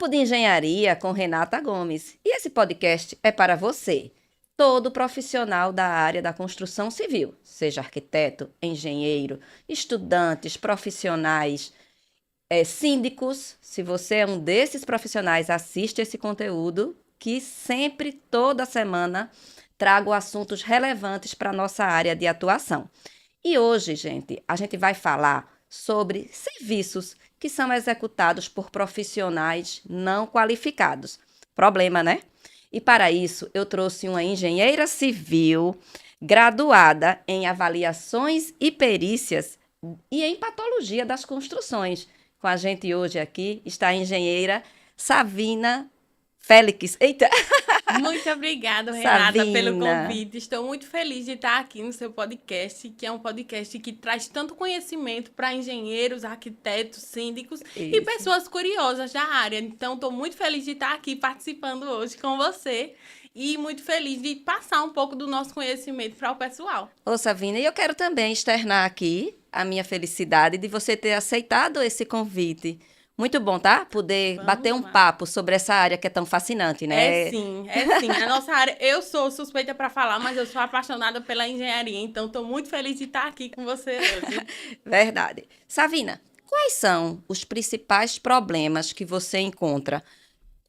Papo de Engenharia com Renata Gomes. E esse podcast é para você, todo profissional da área da construção civil, seja arquiteto, engenheiro, estudantes, profissionais, síndicos. Se você é um desses profissionais, assiste esse conteúdo que sempre, toda semana, trago assuntos relevantes para a nossa área de atuação. E hoje, gente, a gente vai falar sobre serviços que são executados por profissionais não qualificados. Problema, né? E para isso, eu trouxe uma engenheira civil graduada em avaliações e perícias e em patologia das construções. Com a gente hoje aqui está a engenheira Savina Félix. Eita! Muito obrigada, Renata, pelo Savina. convite. Estou muito feliz de estar aqui no seu podcast, que é um podcast que traz tanto conhecimento para engenheiros, arquitetos, síndicos e Isso. pessoas curiosas da área. Então, estou muito feliz de estar aqui participando hoje com você e muito feliz de passar um pouco do nosso conhecimento para o pessoal. Ô, Savina, e eu quero também externar aqui a minha felicidade de você ter aceitado esse convite. Muito bom, tá? Poder Vamos bater um lá. papo sobre essa área que é tão fascinante, né? É sim, é sim. A nossa área, eu sou suspeita para falar, mas eu sou apaixonada pela engenharia, então estou muito feliz de estar aqui com você hoje. Verdade. Savina, quais são os principais problemas que você encontra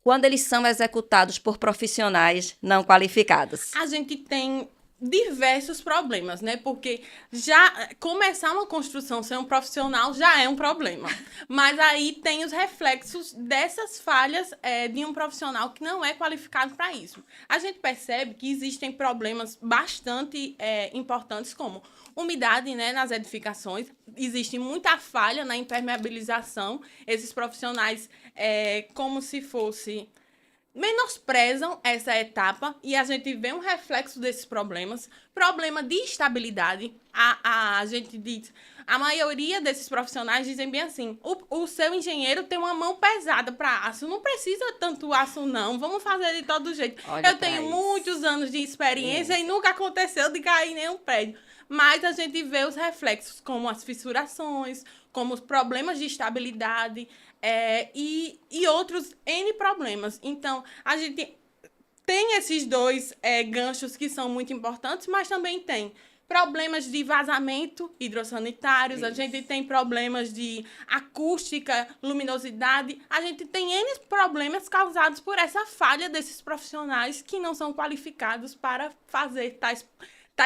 quando eles são executados por profissionais não qualificados? A gente tem diversos problemas, né? Porque já começar uma construção sem um profissional já é um problema. Mas aí tem os reflexos dessas falhas de um profissional que não é qualificado para isso. A gente percebe que existem problemas bastante importantes, como umidade, né, nas edificações. Existe muita falha na impermeabilização. Esses profissionais, como se fosse... menosprezam essa etapa e a gente vê um reflexo desses problemas. Problema de estabilidade. A gente diz, a maioria desses profissionais dizem bem assim, o seu engenheiro tem uma mão pesada para aço, não precisa tanto aço não, vamos fazer de todo jeito. Olha Eu pra tenho isso. muitos anos de experiência e nunca aconteceu de cair em nenhum prédio. Mas a gente vê os reflexos, como as fissurações, como os problemas de estabilidade, e outros N problemas. Então, a gente tem esses dois ganchos que são muito importantes, mas também tem problemas de vazamento hidrossanitários, a gente tem problemas de acústica, luminosidade, a gente tem N problemas causados por essa falha desses profissionais que não são qualificados para fazer tais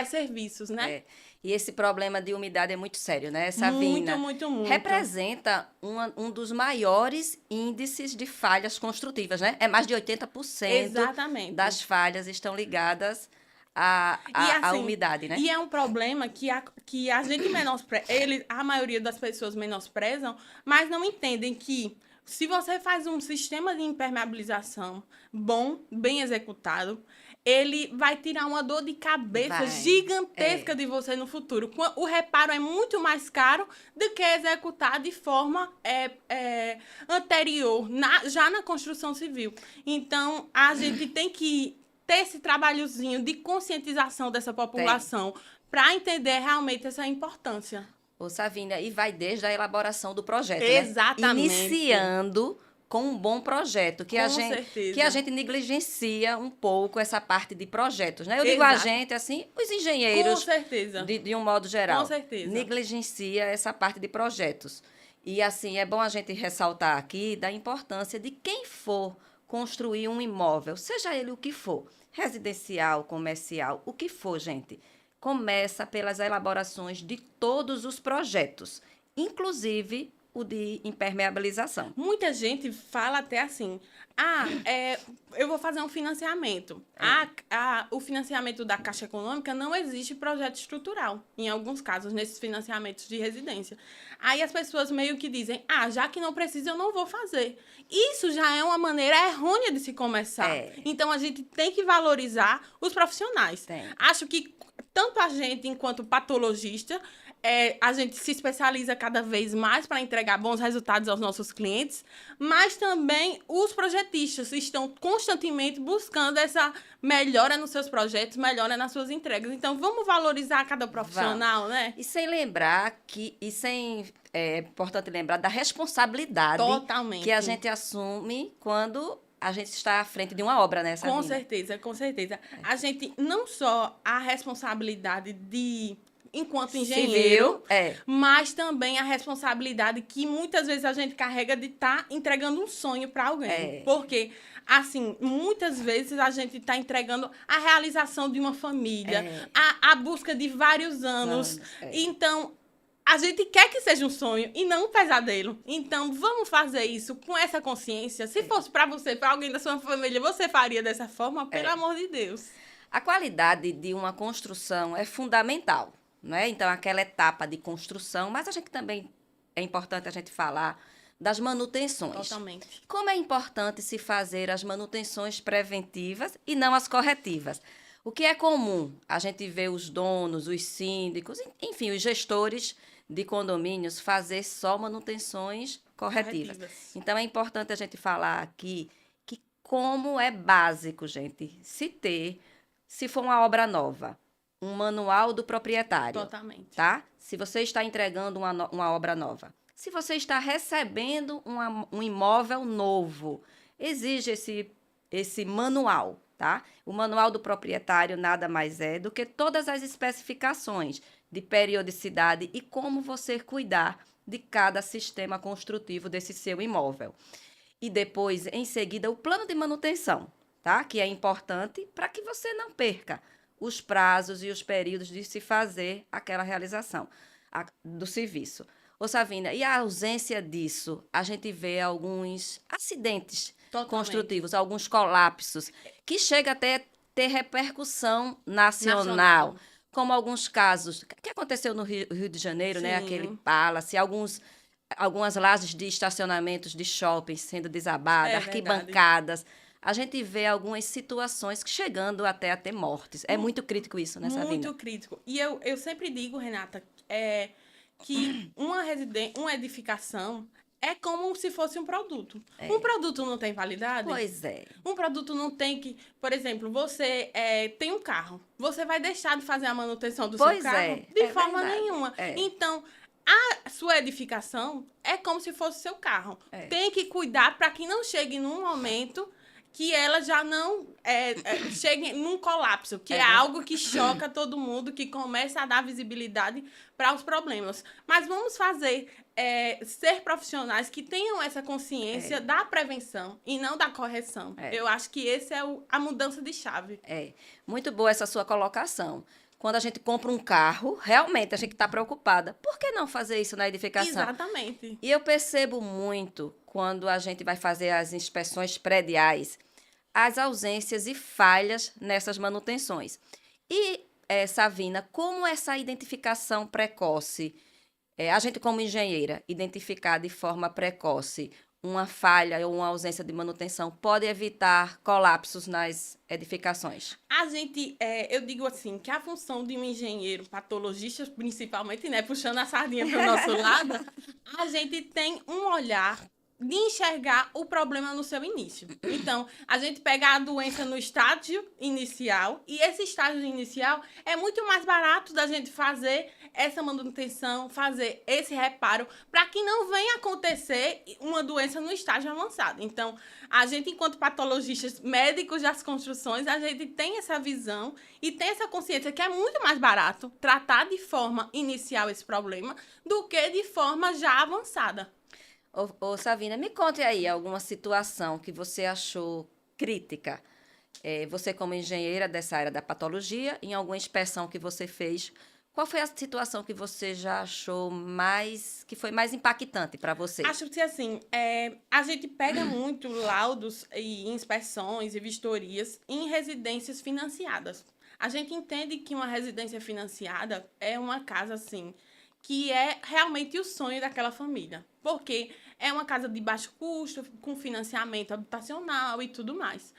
serviços, né? É. E esse problema de umidade é muito sério, né, Savina? Muito. Representa um dos maiores índices de falhas construtivas, né? É mais de 80% Exatamente. das falhas estão ligadas à assim, umidade, né? E é um problema que a gente menospreza, a maioria das pessoas menosprezam, mas não entendem que se você faz um sistema de impermeabilização bom, bem executado, ele vai tirar uma dor de cabeça gigantesca de você no futuro. O reparo é muito mais caro do que executar de forma anterior, já na construção civil. Então, a gente tem que ter esse trabalhozinho de conscientização dessa população para entender realmente essa importância. Ô, Savina, e vai desde a elaboração do projeto, né? Exatamente. Iniciando com um bom projeto, que a gente negligencia um pouco essa parte de projetos, né? Eu digo a gente, assim, os engenheiros, com certeza. De um modo geral, Com certeza. negligencia essa parte de projetos. E, assim, é bom a gente ressaltar aqui da importância de quem for construir um imóvel, seja ele o que for, residencial, comercial, o que for, gente, começa pelas elaborações de todos os projetos, inclusive o de impermeabilização. Muita gente fala até assim, eu vou fazer um financiamento. O financiamento da Caixa Econômica não existe projeto estrutural, em alguns casos, nesses financiamentos de residência. Aí as pessoas meio que dizem, já que não precisa, eu não vou fazer. Isso já é uma maneira errônea de se começar. Então, a gente tem que valorizar os profissionais. Acho que tanto a gente, enquanto patologista, a gente se especializa cada vez mais para entregar bons resultados aos nossos clientes, mas também os projetistas estão constantemente buscando essa melhora nos seus projetos, melhora nas suas entregas. Então, vamos valorizar cada profissional, né? E sem lembrar é importante lembrar da responsabilidade Totalmente. que a gente assume quando a gente está à frente de uma obra, né, Sabina? Com certeza, com certeza. A gente não só a responsabilidade enquanto engenheiro, mas também a responsabilidade que muitas vezes a gente carrega de estar entregando um sonho para alguém. Porque, assim, muitas vezes a gente está entregando a realização de uma família, a busca de vários anos. Então, a gente quer que seja um sonho e não um pesadelo. Então, vamos fazer isso com essa consciência. Se fosse para você, para alguém da sua família, você faria dessa forma? Pelo amor de Deus. A qualidade de uma construção é fundamental, né? Então, aquela etapa de construção, mas a gente também é importante a gente falar das manutenções. Totalmente. Como é importante se fazer as manutenções preventivas e não as corretivas. O que é comum? A gente vê os donos, os síndicos, enfim, os gestores de condomínios fazer só manutenções corretivas. Então, é importante a gente falar aqui que como é básico, gente, se for uma obra nova, um manual do proprietário. Totalmente. Tá? Se você está entregando uma obra nova. Se você está recebendo um imóvel novo, exige esse manual, tá? O manual do proprietário nada mais é do que todas as especificações de periodicidade e como você cuidar de cada sistema construtivo desse seu imóvel. E depois, em seguida, o plano de manutenção, tá? Que é importante para que você não perca os prazos e os períodos de se fazer aquela realização do serviço. Ô, Savina, e a ausência disso? A gente vê alguns acidentes construtivos, alguns colapsos, que chega até a ter repercussão nacional. Como alguns casos que aconteceu no Rio de Janeiro, né? Aquele Palace, algumas lajes de estacionamentos de shoppings sendo desabadas, arquibancadas. A gente vê algumas situações chegando até a ter mortes. É muito crítico isso, né, Sabina? Muito crítico. E eu sempre digo, Renata, que uma edificação é como se fosse um produto. Um produto não tem validade? Pois é. Um produto não tem que... Por exemplo, você tem um carro. Você vai deixar de fazer a manutenção do seu carro? De forma nenhuma. Então, a sua edificação é como se fosse seu carro. Tem que cuidar para que não chegue num momento que ela já não chegue num colapso, que é algo que choca todo mundo, que começa a dar visibilidade para os problemas. Mas vamos ser profissionais que tenham essa consciência da prevenção e não da correção. Eu acho que esse é a mudança de chave. Muito boa essa sua colocação. Quando a gente compra um carro, realmente a gente está preocupada. Por que não fazer isso na edificação? Exatamente. E eu percebo muito, quando a gente vai fazer as inspeções prediais, as ausências e falhas nessas manutenções. E, Savina, como essa identificação precoce, a gente como engenheira, identificar de forma precoce uma falha ou uma ausência de manutenção pode evitar colapsos nas edificações? Eu digo assim, que a função de um engenheiro patologista, principalmente, né, puxando a sardinha para o nosso lado, a gente tem um olhar de enxergar o problema no seu início. Então, a gente pega a doença no estágio inicial, e esse estágio inicial é muito mais barato da gente fazer essa manutenção, fazer esse reparo, para que não venha acontecer uma doença no estágio avançado. Então, a gente, enquanto patologistas médicos das construções, a gente tem essa visão e tem essa consciência que é muito mais barato tratar de forma inicial esse problema do que de forma já avançada. Ô, Savina, me conte aí alguma situação que você achou crítica. Você, como engenheira dessa área da patologia, em alguma inspeção que você fez, qual foi a situação que você já achou que foi mais impactante para você? Acho que, assim, a gente pega muito laudos e inspeções e vistorias em residências financiadas. A gente entende que uma residência financiada é uma casa, assim, que é realmente o sonho daquela família. Porque é uma casa de baixo custo, com financiamento habitacional e tudo mais.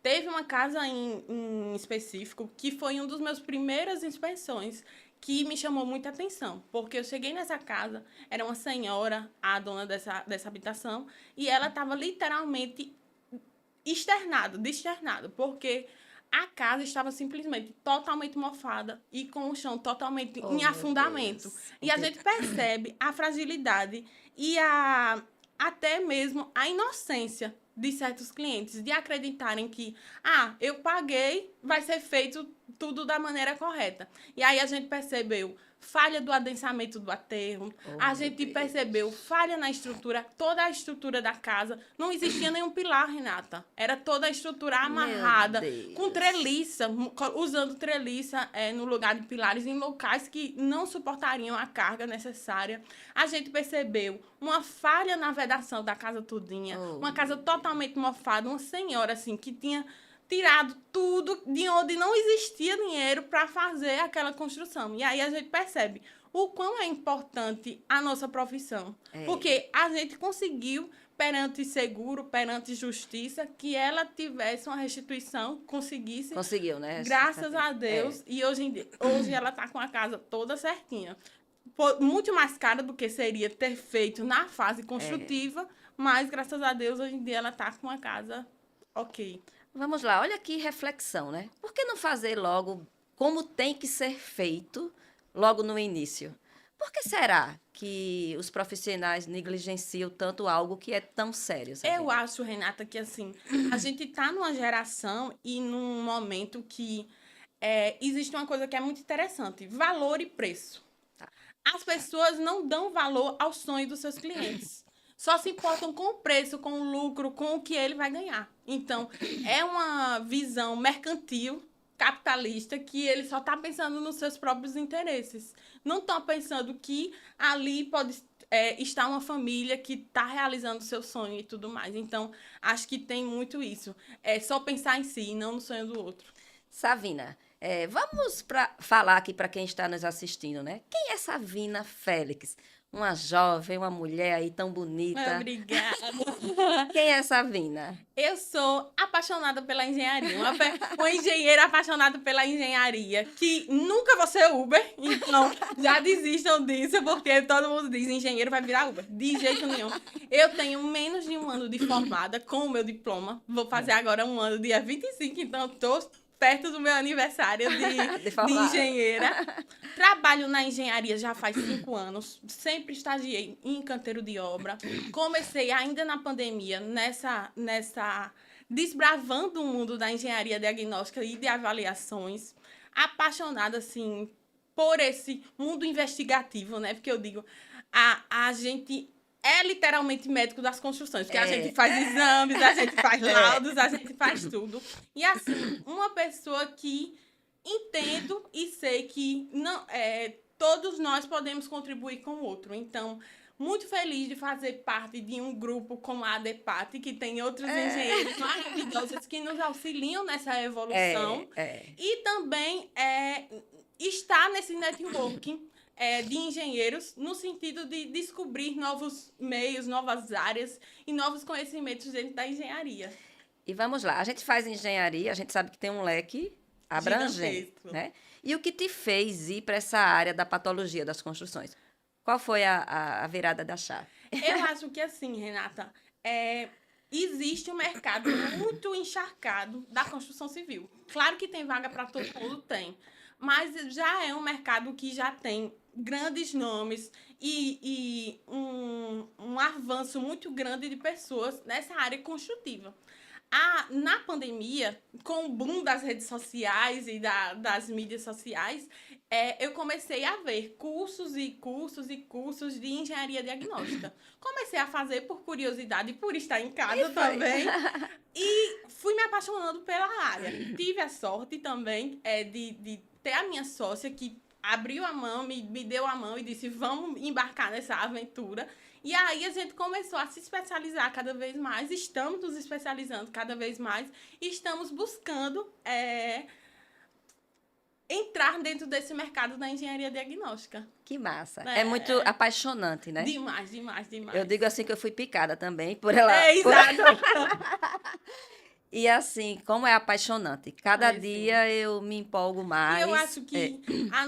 Teve uma casa em específico que foi um dos meus primeiras inspeções que me chamou muita atenção, porque eu cheguei nessa casa, era uma senhora, a dona dessa habitação, e ela estava literalmente desternada, porque a casa estava simplesmente totalmente mofada e com o chão totalmente Oh, em meu afundamento. Deus. E a gente percebe a fragilidade e até mesmo a inocência de certos clientes, de acreditarem que, eu paguei, vai ser feito tudo da maneira correta. E aí a gente percebeu falha do adensamento do aterro, Oh, a meu gente Deus. percebeu falha na estrutura, toda a estrutura da casa. Não existia nenhum pilar, Renata. Era toda a estrutura Meu amarrada, Deus. com treliça, usando treliça no lugar de pilares, em locais que não suportariam a carga necessária. A gente percebeu uma falha na vedação da casa todinha, Oh, uma casa meu totalmente mofada, uma senhora assim que tinha tirado tudo de onde não existia dinheiro para fazer aquela construção. E aí a gente percebe o quão é importante a nossa profissão. É. Porque a gente conseguiu, perante seguro, perante justiça, que ela tivesse uma restituição, conseguisse. Conseguiu, né? Graças a Deus. É. E hoje ela está com a casa toda certinha. Muito mais cara do que seria ter feito na fase construtiva, mas graças a Deus, hoje em dia ela está com a casa ok. Vamos lá, olha que reflexão, né? Por que não fazer logo como tem que ser feito logo no início? Por que será que os profissionais negligenciam tanto algo que é tão sério? Eu acho, Renata, que assim, a gente está numa geração e num momento que existe uma coisa que é muito interessante: valor e preço. As pessoas não dão valor ao sonho dos seus clientes. Só se importam com o preço, com o lucro, com o que ele vai ganhar. Então, é uma visão mercantil, capitalista, que ele só está pensando nos seus próprios interesses. Não estão pensando que ali pode estar uma família que está realizando o seu sonho e tudo mais. Então, acho que tem muito isso. É só pensar em si e não no sonho do outro. Savina, vamos falar aqui para quem está nos assistindo, né? Quem é Savina Félix? Uma jovem, uma mulher aí tão bonita. Obrigada. Quem é Savina? Eu sou apaixonada pela engenharia, uma engenheira apaixonada pela engenharia, que nunca vou ser Uber, então já desistam disso, porque todo mundo diz engenheiro vai virar Uber. De jeito nenhum. Eu tenho menos de um ano de formada com o meu diploma, vou fazer agora um ano, dia 25, então estou perto do meu aniversário de engenheira. Trabalho na engenharia já faz 5 anos. Sempre estagiei em canteiro de obra. Comecei ainda na pandemia, desbravando o mundo da engenharia diagnóstica e de avaliações. Apaixonada, assim, por esse mundo investigativo, né? Porque eu digo, a gente é literalmente médico das construções, porque a gente faz exames, a gente faz laudos, a gente faz tudo. E assim, uma pessoa que entendo e sei que não, todos nós podemos contribuir com o outro. Então, muito feliz de fazer parte de um grupo como a ADEPAT, que tem outros engenheiros maravilhosos que nos auxiliam nessa evolução. E também estar nesse networking de engenheiros, no sentido de descobrir novos meios, novas áreas e novos conhecimentos dentro da engenharia. E vamos lá, a gente faz engenharia, a gente sabe que tem um leque abrangente, né? E o que te fez ir para essa área da patologia das construções? Qual foi a virada da chave? Eu acho que assim, Renata, existe um mercado muito encharcado da construção civil. Claro que tem vaga para todo mundo, tem. Mas já é um mercado que já tem grandes nomes e um avanço muito grande de pessoas nessa área construtiva. Na pandemia, com o boom das redes sociais e das mídias sociais, eu comecei a ver cursos e cursos e cursos de engenharia diagnóstica. Comecei a fazer por curiosidade, por estar em casa também. E fui me apaixonando pela área. Tive a sorte também de ter a minha sócia que abriu a mão, me deu a mão e disse, vamos embarcar nessa aventura. E aí a gente começou a se especializar cada vez mais, estamos nos especializando cada vez mais e estamos buscando entrar dentro desse mercado da engenharia diagnóstica. Que massa. É muito apaixonante, né? Demais, demais, demais. Eu digo assim que eu fui picada também por ela. Exato. E assim, como é apaixonante. Cada Ai, sim. dia eu me empolgo E eu mais. acho que a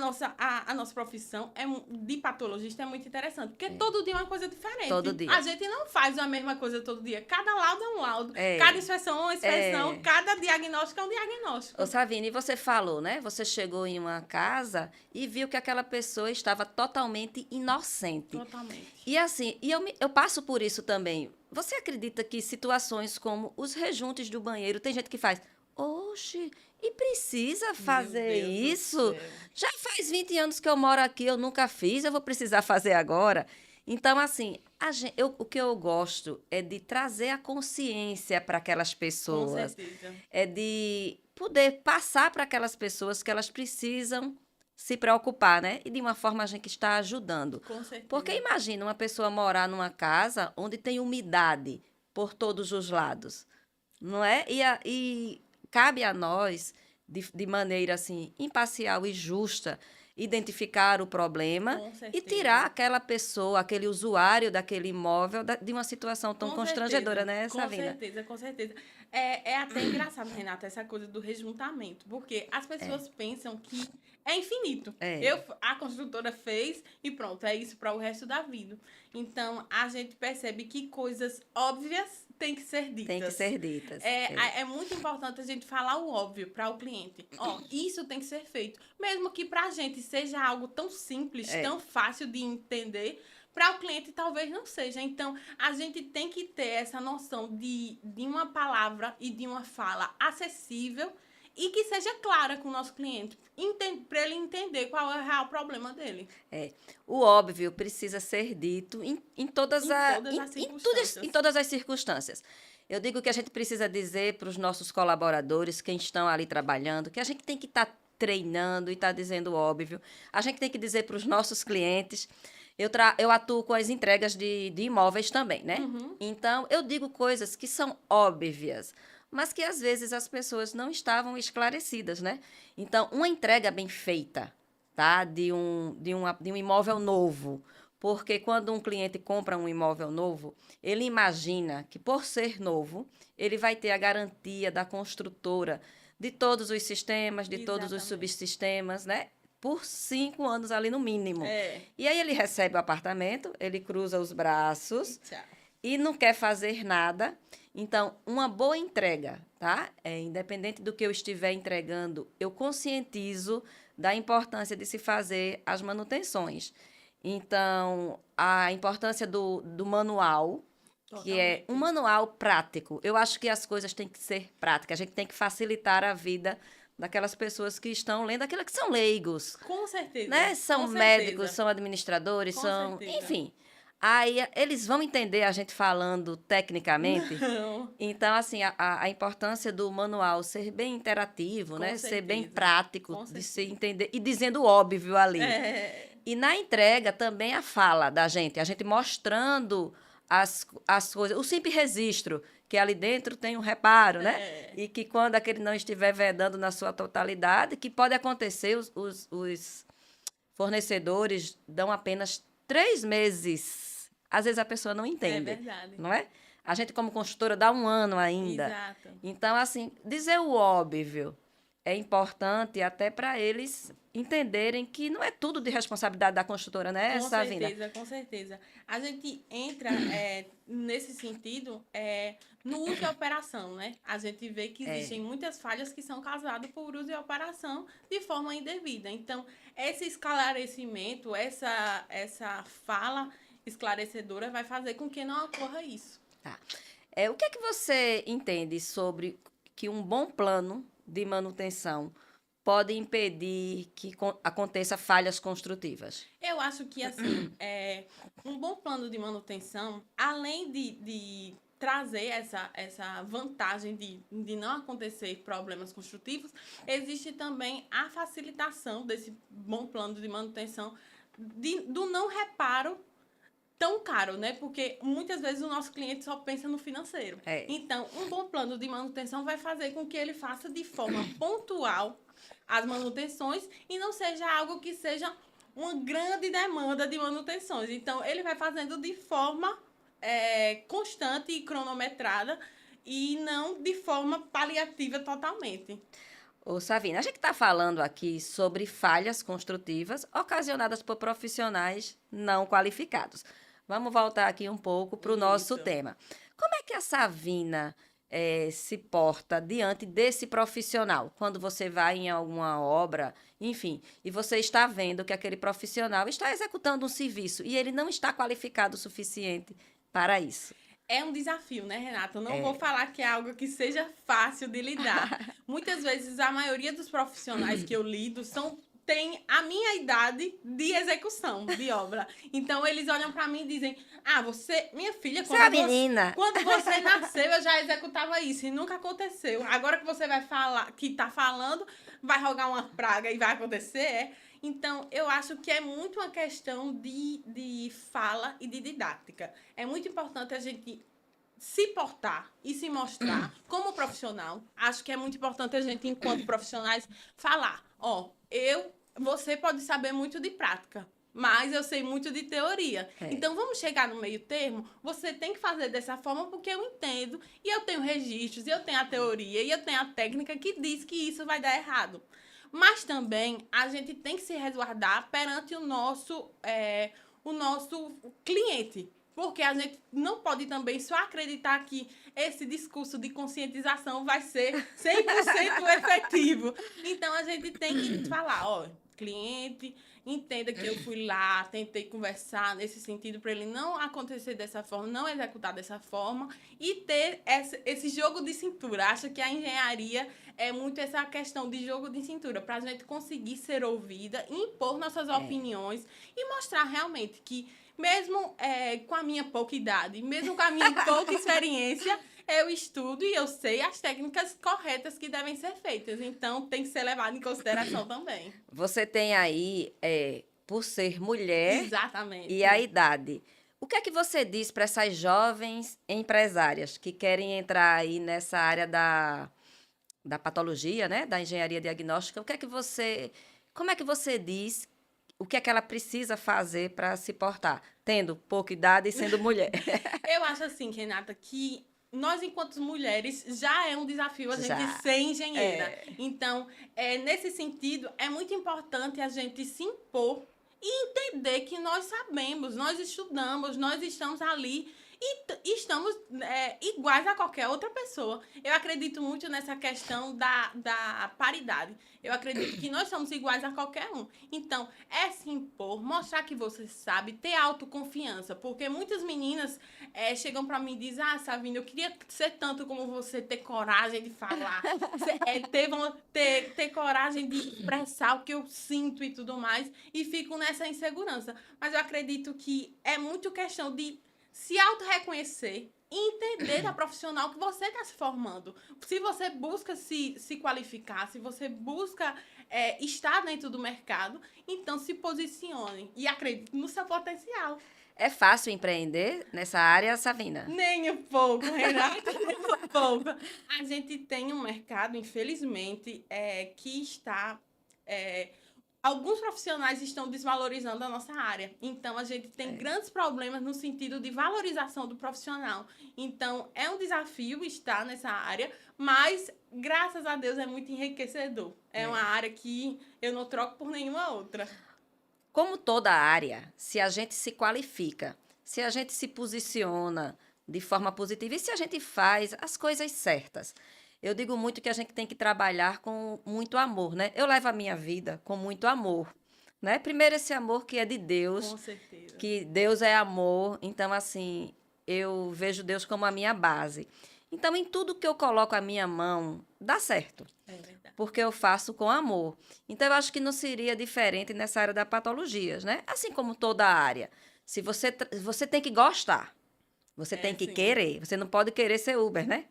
nossa profissão de patologista é muito interessante, porque todo dia é uma coisa Todo diferente. A dia. gente não faz a mesma coisa todo dia. Cada laudo é um laudo, cada É, inspeção é uma inspeção, é. cada diagnóstico é um Ô, diagnóstico. Savine, e você falou, né? Você chegou em uma casa e viu que aquela pessoa estava totalmente inocente. Totalmente. E assim, eu passo por isso também. Você acredita que situações como os rejuntes do banheiro, tem gente que faz, oxe, e precisa Meu fazer Deus do isso? céu. Já faz 20 anos que eu moro aqui, eu nunca fiz, eu vou precisar fazer agora. Então, assim, o que eu gosto é de trazer a consciência para aquelas Com pessoas, certeza. é de poder passar para aquelas pessoas que elas precisam se preocupar, né? E de uma forma a gente está ajudando. Com Porque certeza. imagina uma pessoa morar numa casa onde tem umidade por todos os lados, não é? E cabe a nós, de maneira assim, imparcial e justa, identificar o problema Com e tirar certeza. aquela pessoa, aquele usuário daquele imóvel de uma situação tão Com constrangedora, certeza, né, com Savina? certeza, com certeza. É até engraçado, Renata, essa coisa do rejuntamento, porque as pessoas pensam que é infinito. É, A construtora fez e pronto, é isso para o resto da vida. Então, a gente percebe que coisas óbvias têm que ser tem que ditas. ser ditas. É, É muito importante a gente falar o óbvio para o cliente. Ó, isso tem que ser feito. Mesmo que para a gente seja algo tão simples, é. tão fácil de entender, para o cliente talvez não seja. Então, a gente tem que ter essa noção de uma palavra e de uma fala acessível e que seja clara com o nosso cliente, para ele entender qual é o real problema dele, É, o óbvio precisa ser dito em todas as em circunstâncias. todas as circunstâncias. Eu digo que a gente precisa dizer para os nossos colaboradores, quem estão ali trabalhando, que a gente tem que estar treinando e estar dizendo o óbvio. A gente tem que dizer para os nossos clientes. Eu atuo com as entregas de imóveis também, né? Uhum, Então, eu digo coisas que são óbvias, mas que às vezes as pessoas não estavam esclarecidas, né? Então, uma entrega bem feita, tá? De um imóvel novo. Porque quando um cliente compra um imóvel novo, ele imagina que, por ser novo, ele vai ter a garantia da construtora de todos os sistemas, de todos os exatamente. subsistemas, né? Por 5 anos ali no mínimo. É. E aí ele recebe o apartamento, ele cruza os E braços tchau. e não quer fazer nada. Então, uma boa entrega, tá? Independente do que eu estiver entregando, eu conscientizo da importância de se fazer as manutenções. Então, a importância do manual, que é um Totalmente. manual prático. Eu acho que as coisas têm que ser práticas, a gente tem que facilitar a vida daquelas pessoas que estão lendo, aquelas que são leigos, Com certeza. né? São Com médicos, certeza. são administradores, Com são, certeza. enfim. Aí eles vão entender a gente falando tecnicamente. Não. Então, assim, a importância do manual ser bem interativo, Com né? Ser bem certeza. prático, Com de se certeza. entender e dizendo o óbvio ali. É. E na entrega também a fala da gente, a gente mostrando as coisas, o simples registro, que ali dentro tem um reparo, né? É. E que quando aquele não estiver vedando na sua totalidade, que pode acontecer, os fornecedores dão apenas 3 meses. Às vezes a pessoa não É entende, verdade. não é? A gente, como construtora, dá 1 ano ainda. Exato. Então, assim, dizer o óbvio é importante até para eles entenderem que não é tudo de responsabilidade da construtora, né, Com Savina? certeza, com certeza. A gente entra nesse sentido no uso e operação, né? A gente vê que existem muitas falhas que são causadas por uso e operação de forma indevida. Então, esse esclarecimento, essa fala esclarecedora vai fazer com que não ocorra isso. Tá. O que é que você entende sobre que um bom plano de manutenção pode impedir que aconteça falhas construtivas? Eu acho que, assim, um bom plano de manutenção, além de trazer essa vantagem de não acontecer problemas construtivos, existe também a facilitação desse bom plano de manutenção do não reparo tão caro, né? Porque muitas vezes o nosso cliente só pensa no financeiro. É. Então, um bom plano de manutenção vai fazer com que ele faça de forma pontual as manutenções e não seja algo que seja uma grande demanda de manutenções. Então, ele vai fazendo de forma constante e cronometrada e não de forma paliativa totalmente. Ô, Savina, a gente está falando aqui sobre falhas construtivas ocasionadas por profissionais não qualificados. Vamos voltar aqui um pouco para o nosso Isso. tema. Como é que a Savina se porta diante desse profissional? Quando você vai em alguma obra, enfim, e você está vendo que aquele profissional está executando um serviço e ele não está qualificado o suficiente para isso. É um desafio, né, Renata? Eu não É. vou falar que é algo que seja fácil de lidar. Muitas vezes, a maioria dos profissionais que eu lido tem a minha idade de execução de obra. Então, eles olham pra mim e dizem, minha filha, Você é a menina. quando você nasceu, eu já executava isso e nunca aconteceu. Agora que você vai falar, que tá falando, vai rogar uma praga e vai acontecer, Então, eu acho que é muito uma questão de fala e de didática. É muito importante a gente se portar e se mostrar como profissional. Acho que é muito importante a gente, enquanto profissionais, falar, você pode saber muito de prática, mas eu sei muito de teoria. É. Então, vamos chegar no meio termo? Você tem que fazer dessa forma porque eu entendo e eu tenho registros, e eu tenho a teoria, e eu tenho a técnica que diz que isso vai dar errado. Mas também a gente tem que se resguardar perante o nosso cliente. Porque a gente não pode também só acreditar que esse discurso de conscientização vai ser 100% efetivo. Então, a gente tem que falar, cliente, entenda que eu fui lá, tentei conversar nesse sentido para ele não acontecer dessa forma, não executar dessa forma e ter esse jogo de cintura. Acho que a engenharia é muito essa questão de jogo de cintura, para a gente conseguir ser ouvida, impor nossas opiniões e mostrar realmente que mesmo com a minha pouca idade, mesmo com a minha pouca experiência, eu estudo e eu sei as técnicas corretas que devem ser feitas. Então, tem que ser levado em consideração também. Você tem aí, por ser mulher Exatamente. e a idade. O que é que você diz para essas jovens empresárias que querem entrar aí nessa área da patologia, né? Da engenharia diagnóstica? Como é que você diz o que é que ela precisa fazer para se portar, tendo pouca idade e sendo mulher? Eu acho assim, Renata, que nós, enquanto mulheres, já é um desafio a gente ser engenheira. Então, nesse sentido, é muito importante a gente se impor e entender que nós sabemos, nós estudamos, nós estamos ali e estamos iguais a qualquer outra pessoa. Eu acredito muito nessa questão da paridade. Eu acredito que nós somos iguais a qualquer um. Então, é se impor, mostrar que você sabe, ter autoconfiança. Porque muitas meninas chegam pra mim e dizem, Savina, eu queria ser tanto como você, ter coragem de falar, ter coragem de expressar o que eu sinto e tudo mais, e fico nessa insegurança. Mas eu acredito que é muito questão de se auto-reconhecer e entender da profissional que você está se formando. Se você busca se qualificar, se você busca estar dentro do mercado, então se posicione e acredite no seu potencial. É fácil empreender nessa área, Savina? Nem um pouco, Renata, nem um pouco. A gente tem um mercado, infelizmente, que está... alguns profissionais estão desvalorizando a nossa área. Então, a gente tem grandes problemas no sentido de valorização do profissional. Então, é um desafio estar nessa área, mas, graças a Deus, é muito enriquecedor. É uma área que eu não troco por nenhuma outra. Como toda área, se a gente se qualifica, se a gente se posiciona de forma positiva e se a gente faz as coisas certas, eu digo muito que a gente tem que trabalhar com muito amor, né? Eu levo a minha vida com muito amor, né? Primeiro esse amor que é de Deus, Com certeza. que Deus é amor, então assim, eu vejo Deus como a minha base. Então, em tudo que eu coloco a minha mão, dá certo. É verdade. Porque eu faço com amor. Então, eu acho que não seria diferente nessa área da patologias, né? Assim como toda área. Se você tem que gostar, você tem que sim. querer. Você não pode querer ser Uber, né?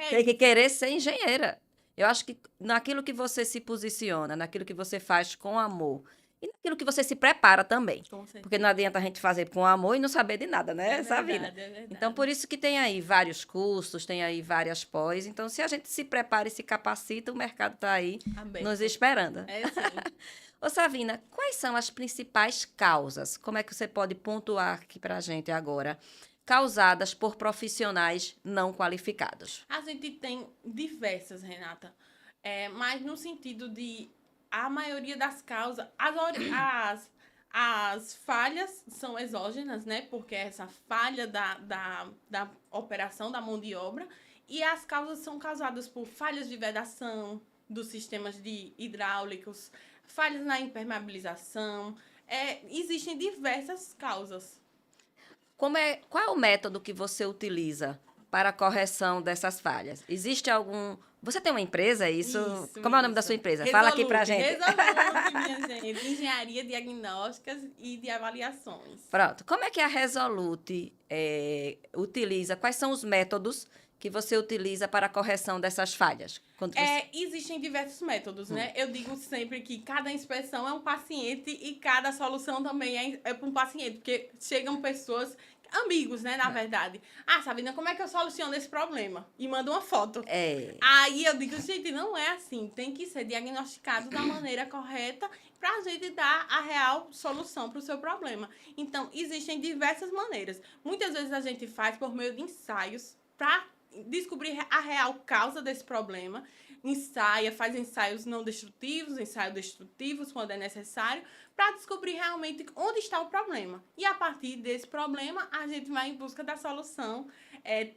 Tem que querer ser engenheira. Eu acho que naquilo que você se posiciona, naquilo que você faz com amor e naquilo que você se prepara também. Com certeza. Porque não adianta a gente fazer com amor e não saber de nada, né, É Savina? verdade. Então, por isso que tem aí vários cursos, tem aí várias pós. Então, se a gente se prepara e se capacita, o mercado está aí Aberto. nos esperando. É sim. Ô, Savina, quais são as principais causas? Como é que você pode pontuar aqui para a gente agora? causadas por profissionais não qualificados? A gente tem diversas, Renata, mas no sentido de a maioria das causas, as falhas são exógenas, né? Porque é essa falha da operação da mão de obra, e as causas são causadas por falhas de vedação dos sistemas de hidráulicos, falhas na impermeabilização. Existem diversas causas. Qual é o método que você utiliza para a correção dessas falhas? Existe algum... Você tem uma empresa, é isso? Como é o nome da sua empresa? Fala aqui pra gente. Resolute, minha gente. Engenharia diagnósticas e de avaliações. Pronto. Como é que a Resolute utiliza? Quais são os métodos que você utiliza para a correção dessas falhas? Existem diversos métodos, né? Eu digo sempre que cada inspeção é um paciente e cada solução também é para um paciente, porque chegam pessoas, amigos, né, na verdade. Sabina, como é que eu soluciono esse problema? E manda uma foto. Aí eu digo, gente, não é assim. Tem que ser diagnosticado da maneira correta para a gente dar a real solução para o seu problema. Então, existem diversas maneiras. Muitas vezes a gente faz por meio de ensaios para descobrir a real causa desse problema, faz ensaios não destrutivos, ensaios destrutivos quando é necessário, para descobrir realmente onde está o problema. E a partir desse problema, a gente vai em busca da solução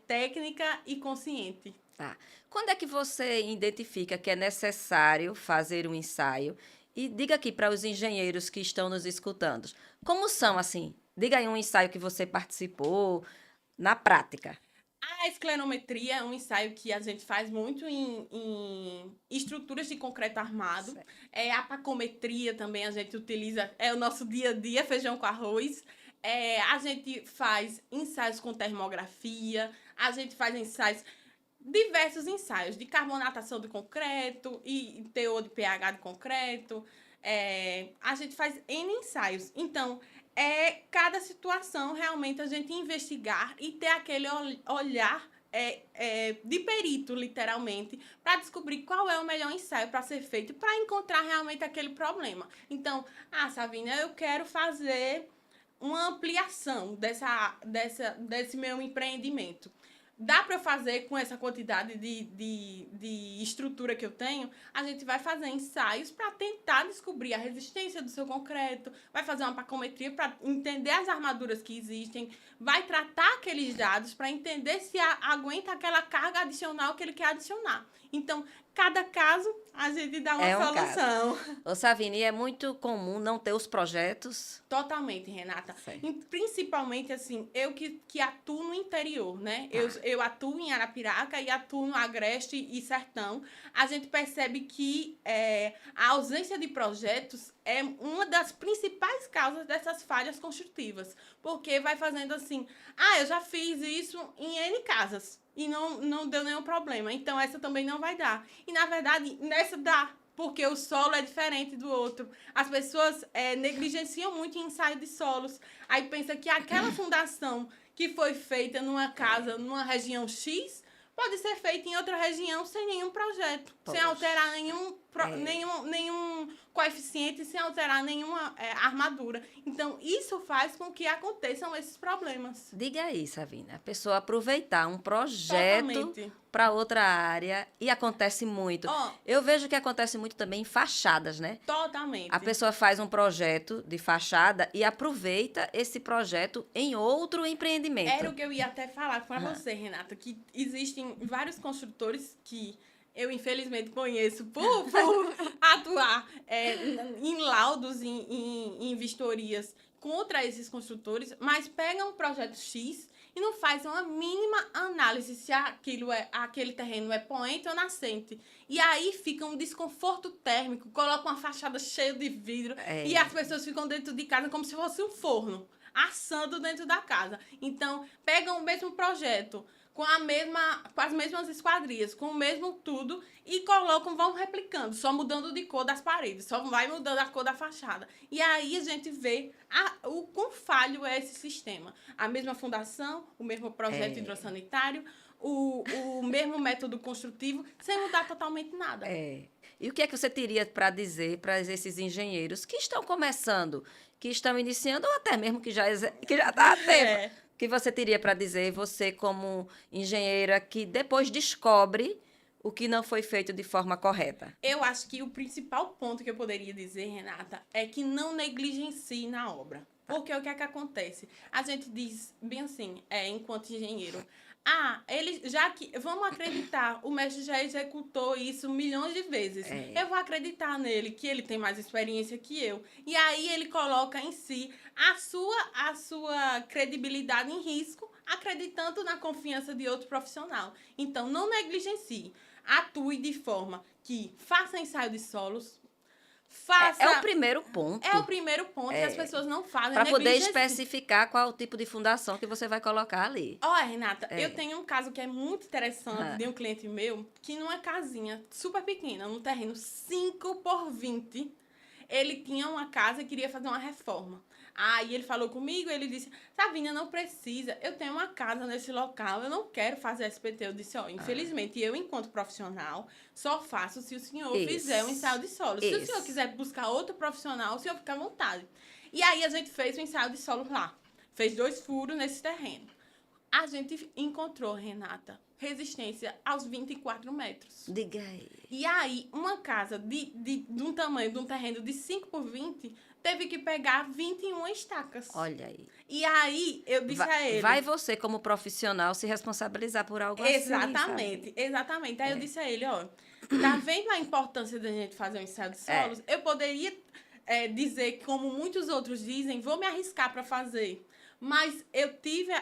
técnica e consciente. Tá. Quando é que você identifica que é necessário fazer um ensaio? E diga aqui para os engenheiros que estão nos escutando, como são assim? Diga aí um ensaio que você participou na prática. A esclerometria é um ensaio que a gente faz muito em estruturas de concreto armado. A pacometria também a gente utiliza, é o nosso dia a dia, feijão com arroz. A gente faz ensaios com termografia, a gente faz diversos ensaios de carbonatação de concreto e teor de pH de concreto. A gente faz N ensaios. Então, cada situação realmente a gente investigar e ter aquele olhar de perito, literalmente, para descobrir qual é o melhor ensaio para ser feito, para encontrar realmente aquele problema. Então, Savina, eu quero fazer uma ampliação desse meu empreendimento. Dá para eu fazer com essa quantidade de estrutura que eu tenho? A gente vai fazer ensaios para tentar descobrir a resistência do seu concreto, vai fazer uma pacometria para entender as armaduras que existem, vai tratar aqueles dados para entender se aguenta aquela carga adicional que ele quer adicionar. Então, cada caso, a gente dá uma solução. Ô, Savine, é muito comum não ter os projetos? Totalmente, Renata. E, principalmente, assim, eu que atuo no interior, né? Eu atuo em Arapiraca e atuo no Agreste e Sertão. A gente percebe que a ausência de projetos é uma das principais causas dessas falhas construtivas. Porque vai fazendo assim, eu já fiz isso em N casas e não deu nenhum problema. Então, essa também não vai dar. E, na verdade, nessa dá, porque o solo é diferente do outro. As pessoas negligenciam muito em ensaio de solos. Aí pensa que aquela fundação que foi feita numa casa, numa região X, pode ser feita em outra região sem nenhum projeto, sem alterar nenhum coeficiente, sem alterar nenhuma armadura. Então, isso faz com que aconteçam esses problemas. Diga aí, Savina, a pessoa aproveitar um projeto para outra área e acontece muito. Eu vejo que acontece muito também em fachadas, né? Totalmente. A pessoa faz um projeto de fachada e aproveita esse projeto em outro empreendimento. Era o que eu ia até falar para você, Renata, que existem vários construtores que eu, infelizmente, conheço por atuar em laudos, em vistorias contra esses construtores, mas pegam um projeto X e não faz uma mínima análise se aquele terreno é poente ou nascente. E aí fica um desconforto térmico, coloca uma fachada cheia de vidro e as pessoas ficam dentro de casa como se fosse um forno, assando dentro da casa. Então, pegam o mesmo projeto, com as mesmas esquadrias, com o mesmo tudo, e vão replicando, só mudando de cor das paredes, só vai mudando a cor da fachada. E aí a gente vê o quão falho é esse sistema. A mesma fundação, o mesmo projeto hidrossanitário, o mesmo método construtivo, sem mudar totalmente nada. E o que é que você teria para dizer para esses engenheiros que estão começando, que estão iniciando, ou até mesmo que já está há tempo, O que você teria para dizer, você como engenheira que depois descobre o que não foi feito de forma correta? Eu acho que o principal ponto que eu poderia dizer, Renata, é que não negligencie na obra. Porque o que é que acontece? A gente diz bem assim, enquanto engenheiro, ele já que. Vamos acreditar, o mestre já executou isso milhões de vezes. Eu vou acreditar nele, que ele tem mais experiência que eu. E aí ele coloca em si a sua credibilidade em risco, acreditando na confiança de outro profissional. Então, não negligencie. Atue de forma que faça ensaio de solos, faça. É o primeiro ponto. É o primeiro ponto que as pessoas não fazem. Para poder especificar qual é o tipo de fundação que você vai colocar ali. Olha, Renata, eu tenho um caso que é muito interessante de um cliente meu, que numa casinha super pequena, num terreno 5x20, ele tinha uma casa e queria fazer uma reforma. Aí ele falou comigo, ele disse, Sabrina, não precisa, eu tenho uma casa nesse local, eu não quero fazer SPT. Eu disse, infelizmente, eu, enquanto profissional, só faço se o senhor fizer um ensaio de solo. Se o senhor quiser buscar outro profissional, o senhor fica à vontade. E aí a gente fez o ensaio de solo lá. Fez 2 furos nesse terreno. A gente encontrou, Renata, resistência aos 24 metros. Diga aí. E aí, uma casa de um tamanho de um terreno de 5x20 teve que pegar 21 estacas. Olha aí. E aí, eu disse a ele... Vai você, como profissional, se responsabilizar por algo assim, sabe? Exatamente. Aí eu disse a ele, tá vendo a importância da gente fazer um ensaio de solos? Eu poderia dizer, como muitos outros dizem, vou me arriscar para fazer. Mas eu tive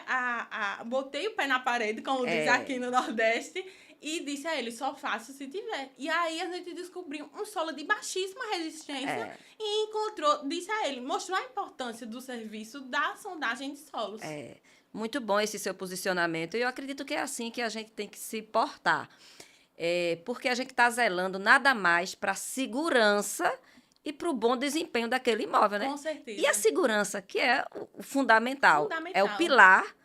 botei o pé na parede, como diz aqui no Nordeste, e disse a ele, só faço se tiver. E aí a gente descobriu um solo de baixíssima resistência e disse a ele, mostrou a importância do serviço da sondagem de solos. Muito bom esse seu posicionamento. E eu acredito que é assim que a gente tem que se portar. Porque a gente está zelando nada mais para a segurança e para o bom desempenho daquele imóvel, né? Com certeza. E a segurança, que é o fundamental. É o pilar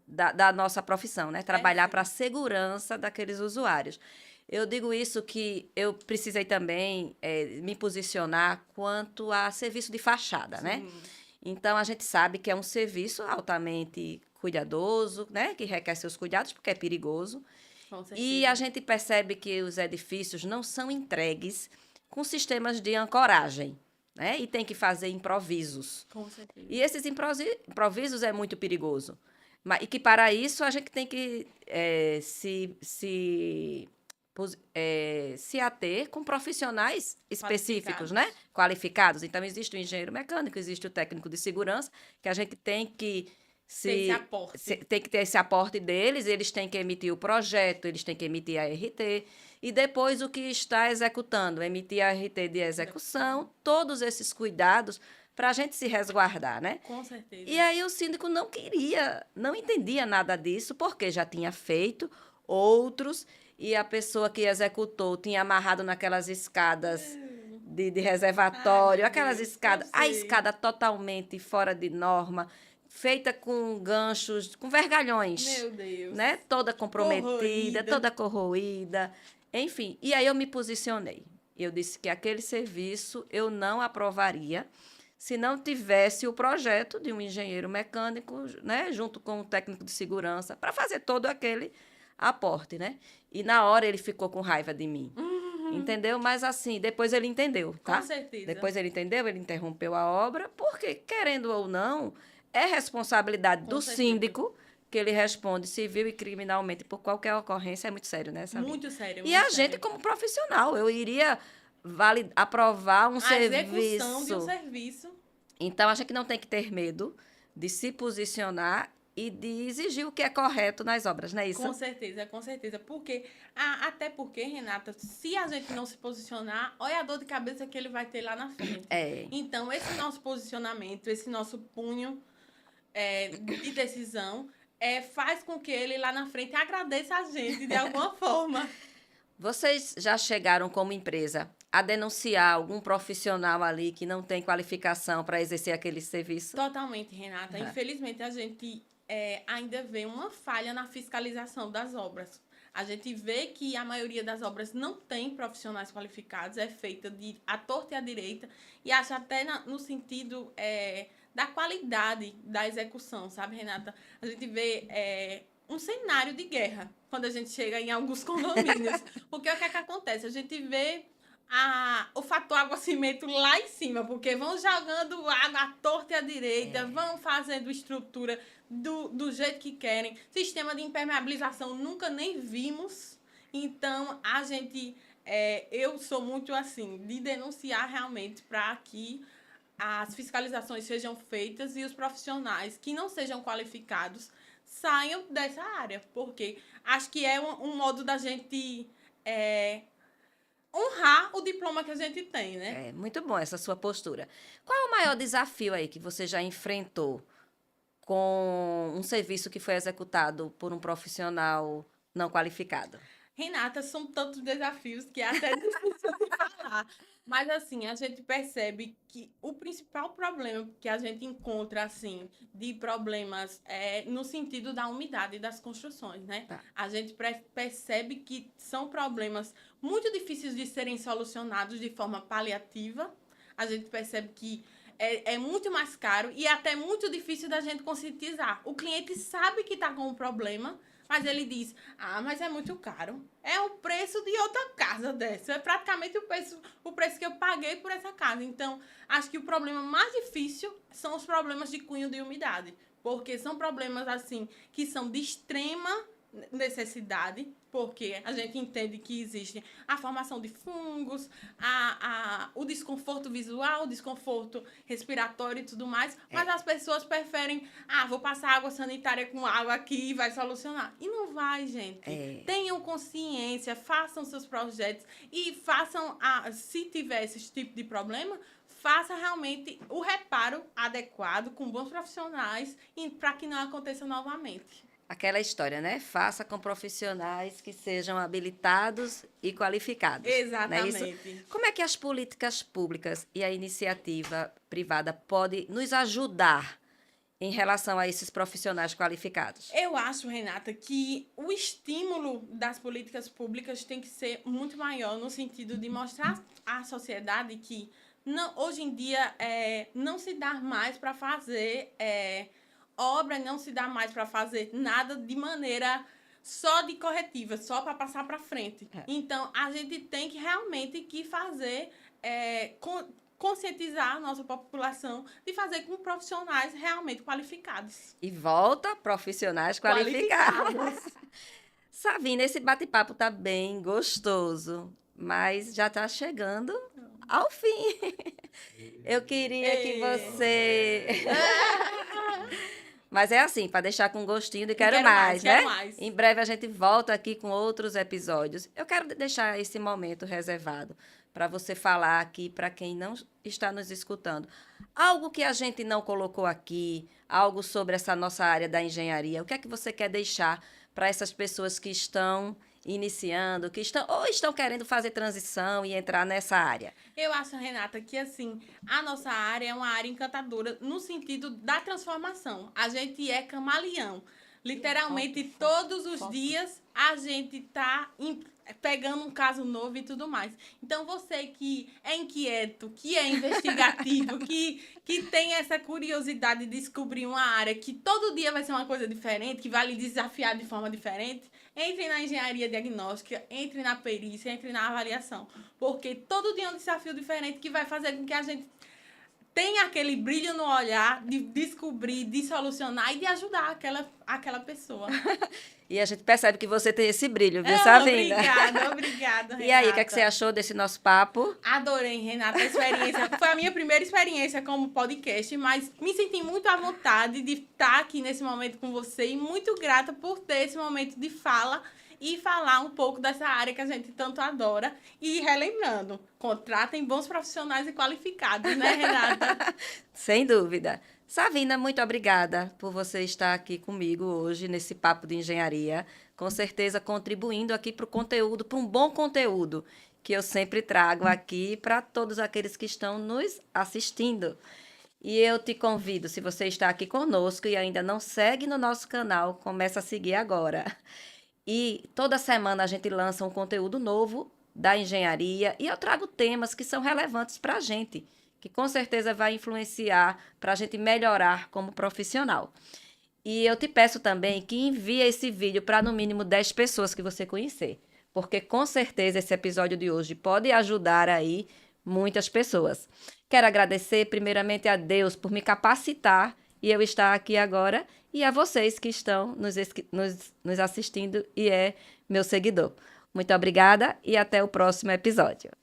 da nossa profissão, né? Trabalhar para a segurança daqueles usuários. Eu digo isso que eu precisei também me posicionar quanto a serviço de fachada, né? Então, a gente sabe que é um serviço altamente cuidadoso, né? Que requer seus cuidados, porque é perigoso. Com certeza. E a gente percebe que os edifícios não são entregues com sistemas de ancoragem, né? E tem que fazer improvisos. Com certeza. E esses improvisos é muito perigoso. E que para isso a gente tem que se ater com profissionais específicos, né? Qualificados. Então, existe o engenheiro mecânico, existe o técnico de segurança, que a gente tem que tem que ter esse aporte deles, eles têm que emitir o projeto, eles têm que emitir a RT, e depois o que está executando, emitir a RT de execução, todos esses cuidados para a gente se resguardar, né? Com certeza. E aí o síndico não entendia nada disso, porque já tinha feito outros, e a pessoa que executou tinha amarrado naquelas escadas de reservatório, aquelas escadas, a escada totalmente fora de norma, feita com ganchos, com vergalhões. Meu Deus. Né? Toda comprometida, toda corroída. Enfim, e aí eu me posicionei. Eu disse que aquele serviço eu não aprovaria se não tivesse o projeto de um engenheiro mecânico, né, junto com o técnico de segurança, para fazer todo aquele aporte, né? E na hora ele ficou com raiva de mim. Entendeu? Mas assim, depois ele entendeu, tá? Com certeza. Depois ele entendeu, ele interrompeu a obra, porque, querendo ou não, é responsabilidade do síndico que ele responde civil e criminalmente por qualquer ocorrência. É muito sério, né, Sabrina? Muito sério. E a gente, como profissional, eu iria aprovar um serviço. A execução de um serviço. Então, a gente não tem que ter medo de se posicionar e de exigir o que é correto nas obras, não é isso? Com certeza, com certeza. Porque, até porque, Renata, se a gente não se posicionar, olha a dor de cabeça que ele vai ter lá na frente. Então, esse nosso posicionamento, esse nosso punho de decisão, faz com que ele lá na frente agradeça a gente de alguma forma. Vocês já chegaram como empresa a denunciar algum profissional ali que não tem qualificação para exercer aquele serviço? Totalmente, Renata. Infelizmente, a gente ainda vê uma falha na fiscalização das obras. A gente vê que a maioria das obras não tem profissionais qualificados, é feita à torta e à direita, e acho até no sentido da qualidade da execução, sabe, Renata? A gente vê um cenário de guerra quando a gente chega em alguns condomínios. Porque o que é que acontece? A gente vê o fator água-cimento lá em cima, porque vão jogando água à torta e à direita, vão fazendo estrutura do jeito que querem. Sistema de impermeabilização nunca nem vimos. Então, eu sou muito assim, de denunciar realmente para que as fiscalizações sejam feitas e os profissionais que não sejam qualificados saiam dessa área, porque acho que é um modo da gente honrar o diploma que a gente tem, né? É muito bom essa sua postura. Qual é o maior desafio aí que você já enfrentou com um serviço que foi executado por um profissional não qualificado? Renata, são tantos desafios que é até difícil de falar. Mas, assim, a gente percebe que o principal problema que a gente encontra, assim, de problemas é no sentido da umidade das construções, né? Tá. A gente percebe que são problemas muito difíceis de serem solucionados de forma paliativa. A gente percebe que é muito mais caro e até muito difícil da gente conscientizar. O cliente sabe que está com um problema, mas ele diz, mas é muito caro. É o preço de outra casa dessa. É praticamente o preço que eu paguei por essa casa. Então, acho que o problema mais difícil são os problemas de cunho de umidade. Porque são problemas, assim, que são de extrema necessidade, porque a gente entende que existe a formação de fungos, o desconforto visual, o desconforto respiratório e tudo mais, mas as pessoas preferem, vou passar água sanitária com água aqui e vai solucionar. E não vai, gente. Tenham consciência, façam seus projetos e façam, se tiver esse tipo de problema, faça realmente o reparo adequado, com bons profissionais, para que não aconteça novamente. Aquela história, né? Faça com profissionais que sejam habilitados e qualificados. Exatamente. Não é isso? Como é que as políticas públicas e a iniciativa privada podem nos ajudar em relação a esses profissionais qualificados? Eu acho, Renata, que o estímulo das políticas públicas tem que ser muito maior no sentido de mostrar à sociedade que hoje em dia não se dá mais para fazer obra, não se dá mais para fazer nada de maneira só de corretiva, só para passar para frente. Então, a gente tem que realmente fazer, conscientizar a nossa população de fazer com profissionais realmente qualificados. E volta profissionais qualificados. Savina, esse bate-papo tá bem gostoso, mas já está chegando ao fim. Eu queria que você... Mas é assim, para deixar com gostinho de quero mais, né? Quero mais. Em breve a gente volta aqui com outros episódios. Eu quero deixar esse momento reservado para você falar aqui para quem não está nos escutando. Algo que a gente não colocou aqui, algo sobre essa nossa área da engenharia. O que é que você quer deixar para essas pessoas que estão iniciando, que estão querendo fazer transição e entrar nessa área? Eu acho, Renata, que assim, a nossa área é uma área encantadora no sentido da transformação. A gente é camaleão. Literalmente, todos os dias a gente está pegando um caso novo e tudo mais. Então, você que é inquieto, que é investigativo, que tem essa curiosidade de descobrir uma área que todo dia vai ser uma coisa diferente, que vai lhe desafiar de forma diferente, entre na engenharia diagnóstica, entre na perícia, entre na avaliação. Porque todo dia é um desafio diferente que vai fazer com que a gente tenha aquele brilho no olhar de descobrir, de solucionar e de ajudar aquela pessoa. E a gente percebe que você tem esse brilho, viu, Savina? Obrigada, Renata. E aí, o que é que você achou desse nosso papo? Adorei, Renata, a experiência. Foi a minha primeira experiência como podcast, mas me senti muito à vontade de estar aqui nesse momento com você e muito grata por ter esse momento de fala e falar um pouco dessa área que a gente tanto adora. E relembrando, contratem bons profissionais e qualificados, né, Renata? Sem dúvida. Savina, muito obrigada por você estar aqui comigo hoje nesse papo de engenharia. Com certeza contribuindo aqui para o conteúdo, para um bom conteúdo que eu sempre trago aqui para todos aqueles que estão nos assistindo. E eu te convido, se você está aqui conosco e ainda não segue no nosso canal, começa a seguir agora. E toda semana a gente lança um conteúdo novo da engenharia e eu trago temas que são relevantes para a gente, que com certeza vai influenciar para a gente melhorar como profissional. E eu te peço também que envie esse vídeo para no mínimo 10 pessoas que você conhecer, porque com certeza esse episódio de hoje pode ajudar aí muitas pessoas. Quero agradecer primeiramente a Deus por me capacitar e eu estar aqui agora, e a vocês que estão nos assistindo e é meu seguidor. Muito obrigada e até o próximo episódio.